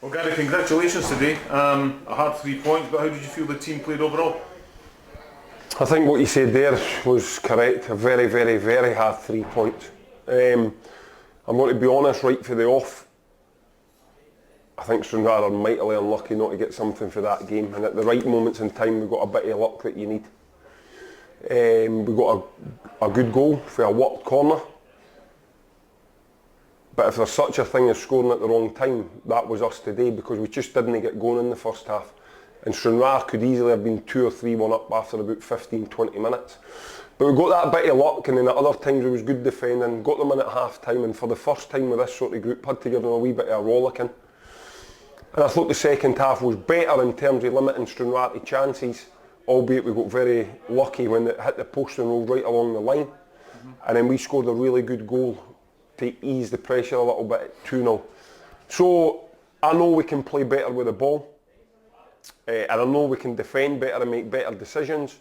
Well, Gary, congratulations today. A hard 3 points, but how did you feel the team played overall? I think what you said there was correct. A very, very, very hard 3 points. I'm going to be honest, right for the off, I think Stranraer are mightily unlucky not to get something for that game, and at the right moments in time we got a bit of luck that you need. We got a good goal for a worked corner, but if there's such a thing as scoring at the wrong time, that was us today, because we just didn't get going in the first half. And Stranraer could easily have been 2 or 3-1 up after about 15-20 minutes. But we got that bit of luck, and then at other times it was good defending, got them in at half time, and for the first time with this sort of group had to give them a wee bit of a rollicking. And I thought the second half was better in terms of limiting Stranraer to chances, albeit we got very lucky when it hit the post and rolled right along the line. And then we scored a really good goal to ease the pressure a little bit at 2-0. So I know we can play better with the ball, and I know we can defend better and make better decisions,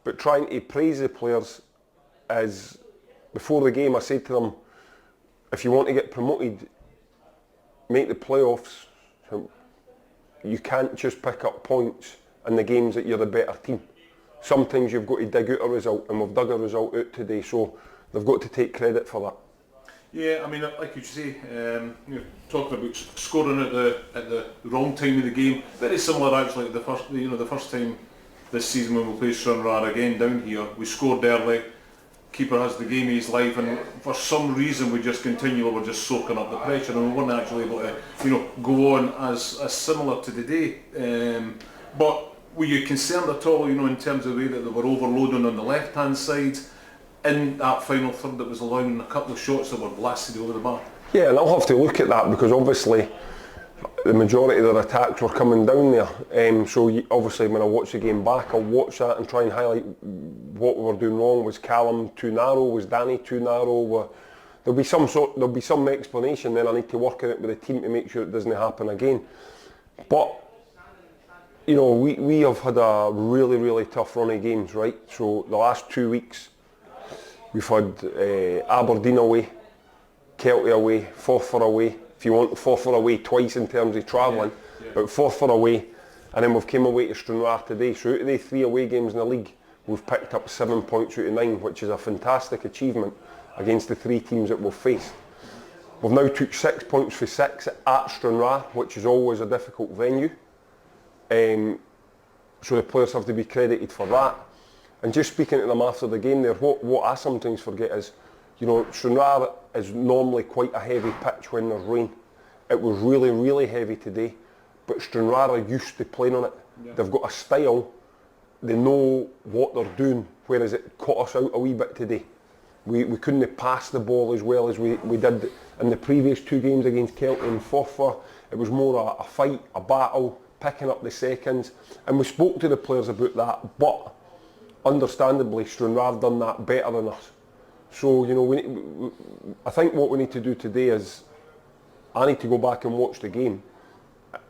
but trying to praise the players is, before the game I said to them, if you want to get promoted, make the playoffs. You can't just pick up points in the games that you're the better team. Sometimes you've got to dig out a result, and we've dug a result out today, so they've got to take credit for that. Yeah, I mean, like you say, talking about scoring at the wrong time of the game, very similar actually to the first time this season when we played Stranraer again down here. We scored early, keeper has the game of his life, and for some reason we just continually were just soaking up the pressure, and we weren't actually able to go on as similar to today. But were you concerned at all, in terms of the way that they were overloading on the left hand side in that final third that was allowing a couple of shots that were blasted over the bar? Yeah, and I'll have to look at that, because obviously the majority of their attacks were coming down there. Obviously when I watch the game back, I'll watch that and try and highlight what we were doing wrong. Was Callum too narrow? Was Danny too narrow? There'll be some explanation. Then I need to work on it with the team to make sure it doesn't happen again. But we have had a really, really tough run of games, right? So the last 2 weeks we've had Aberdeen away, Kelty away, Forfar away. If you want, Forfar away twice in terms of travelling, but Forfar away, and then we've came away to Stranraer today. So out of the 3 away games in the league, we've picked up 7 points out of 9, which is a fantastic achievement against the 3 teams that we've faced. We've now took 6 points for 6 at Stranraer, which is always a difficult venue. So the players have to be credited for that. And just speaking to them after the game there, what I sometimes forget is, Stranraer is normally quite a heavy pitch when there's rain. It was really, really heavy today, but Stranraer are used to playing on it. Yeah. They've got a style, they know what they're doing, whereas it caught us out a wee bit today. We couldn't pass the ball as well as we did in the previous 2 games against Kelty and Forfar. It was more a fight, a battle, picking up the seconds, and we spoke to the players about that, but understandably Stranraer done that better than us. So I think what we need to do today is, I need to go back and watch the game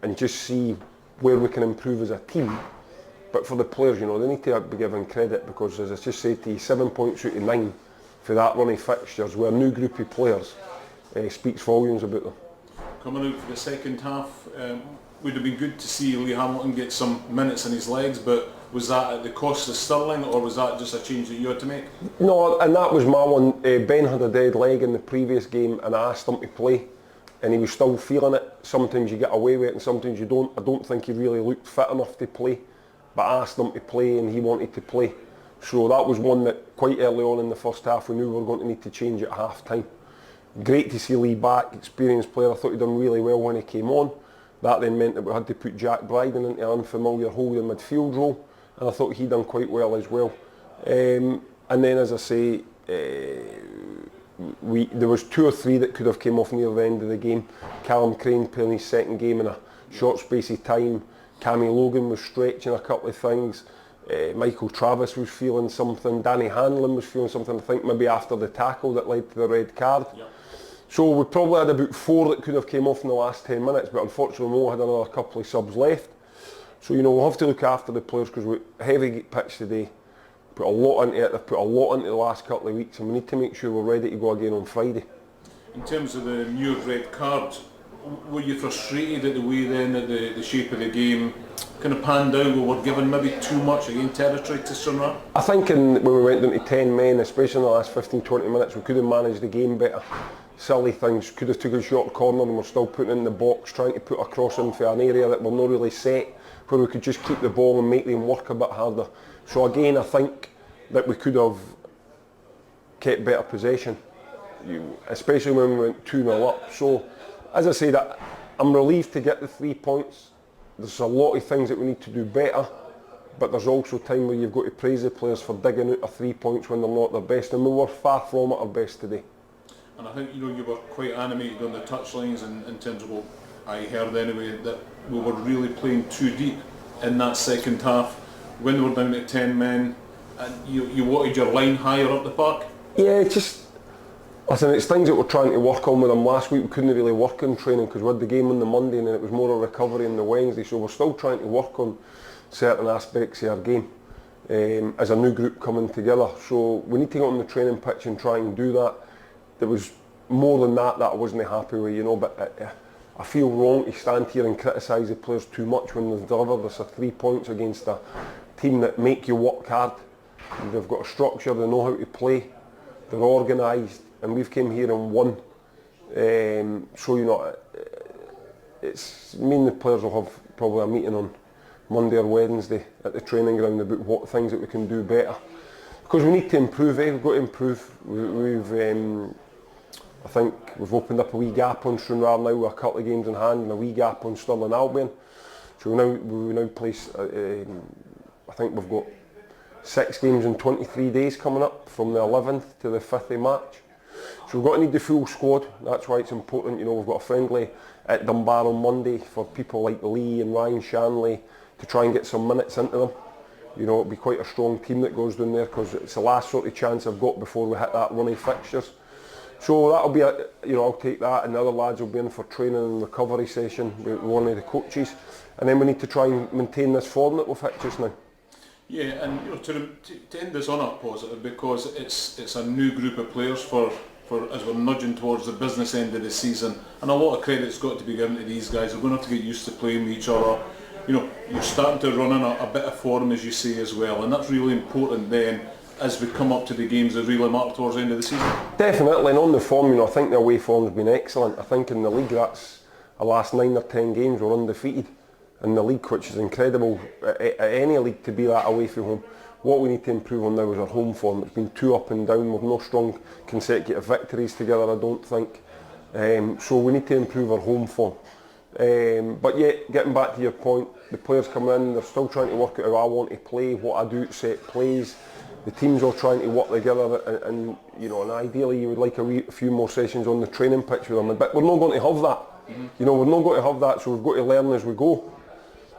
and just see where we can improve as a team. But for the players, they need to be given credit, because as I just said to you, 7 points out of 9 for that run of fixtures, with a new group of players, speaks volumes about them. Coming out for the second half, would have been good to see Lee Hamilton get some minutes in his legs, but was that at the cost of Stirling, or was that just a change that you had to make? No, and that was my one. Ben had a dead leg in the previous game, and I asked him to play, and he was still feeling it. Sometimes you get away with it and sometimes you don't. I don't think he really looked fit enough to play, but I asked him to play and he wanted to play. So that was one that quite early on in the first half we knew we were going to need to change at half time. Great to see Lee back, experienced player. I thought he'd done really well when he came on. That then meant that we had to put Jack Bryden into an unfamiliar holding midfield role, and I thought he done quite well as well. And then, as I say, there was 2 or 3 that could have came off near the end of the game. Callum Crane playing his second game in a short space of time. Cammy Logan was stretching a couple of things. Michael Travis was feeling something. Danny Hanlon was feeling something, I think maybe after the tackle that led to the red card. Yep. So we probably had about 4 that could have came off in the last 10 minutes, but unfortunately we only had another couple of subs left. So we'll have to look after the players, because we're heavy pitch today. Put a lot into it, they've put a lot into the last couple of weeks, and we need to make sure we're ready to go again on Friday. In terms of the new red card, were you frustrated at the way then that the shape of the game kind of panned out? We were given maybe too much again territory to Stranraer? I think when we went down to 10 men, especially in the last 15-20 minutes, we could have managed the game better. Silly things, could have took a short corner and we're still putting in the box, trying to put a cross in for an area that we're not really set, where we could just keep the ball and make them work a bit harder. So again, I think that we could have kept better possession, especially when we went 2-0 up. So, as I said, I'm relieved to get the 3 points. There's a lot of things that we need to do better, but there's also time where you've got to praise the players for digging out 3 points when they're not their best, and we were far from at our best today. And I think, you know, you were quite animated on the touchlines in terms of what I heard anyway, that we were really playing too deep in that second half when we were down to 10 men, and you wanted your line higher up the park. Yeah, listen, it's things that we're trying to work on with them. Last week we couldn't really work on training because we had the game on the Monday and then it was more a recovery on the Wednesday, so we're still trying to work on certain aspects of our game as a new group coming together. So we need to get on the training pitch and try and do that. There was more than that I wasn't happy with, you know, but I feel wrong to stand here and criticise the players too much when they've delivered us 3 points against a team that make you work hard. And they've got a structure, they know how to play, they're organised, and we've came here and won. So, you know, it's me and the players will have probably a meeting on Monday or Wednesday at the training ground about what things that we can do better. Because we need to improve, we've got to improve. I think we've opened up a wee gap on Stranraer now with a couple of games in hand and a wee gap on Stirling Albion. So we now place, I think we've got 6 games in 23 days coming up from the 11th to the 5th of March. So we've got to need the full squad. That's why it's important. You know, we've got a friendly at Dunbar on Monday for people like Lee and Ryan Shanley to try and get some minutes into them. You know, it'll be quite a strong team that goes down there because it's the last sort of chance I've got before we hit that run of fixtures. So that'll be, you know, I'll take that, and the other lads will be in for training and recovery session with one of the coaches, and then we need to try and maintain this form that we've hit just now. Yeah, and you know, to end this on a positive, because it's a new group of players for as we're nudging towards the business end of the season, and a lot of credit's got to be given to these guys. We're going to have to get used to playing with each other. You know, you're starting to run in a bit of form, as you say, as well, and that's really important then as we come up to the games that really mark towards the end of the season. Definitely, and on the form, you know, I think the away form's been excellent. I think in the league, that's the last 9 or 10 games we're undefeated in the league, which is incredible at any league to be that away from home. What we need to improve on now is our home form. It's been too up and down. We've no strong consecutive victories together, I don't think. So we need to improve our home form. But yet, getting back to your point, the players come in, they're still trying to work out how I want to play, what I do to set plays. The team's all trying to work together, and you know, and ideally you would like a few more sessions on the training pitch with them. But we're not going to have that. You know, we're not going to have that, so we've got to learn as we go.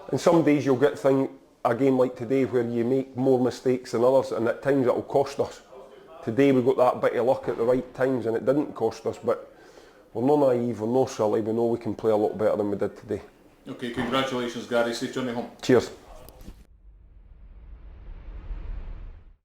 And some days you'll get a game like today where you make more mistakes than others, and at times it'll cost us. Today we got that bit of luck at the right times and it didn't cost us, but we're not naive, we're not silly, we know we can play a lot better than we did today. Okay, congratulations Gary, safe journey home. Cheers.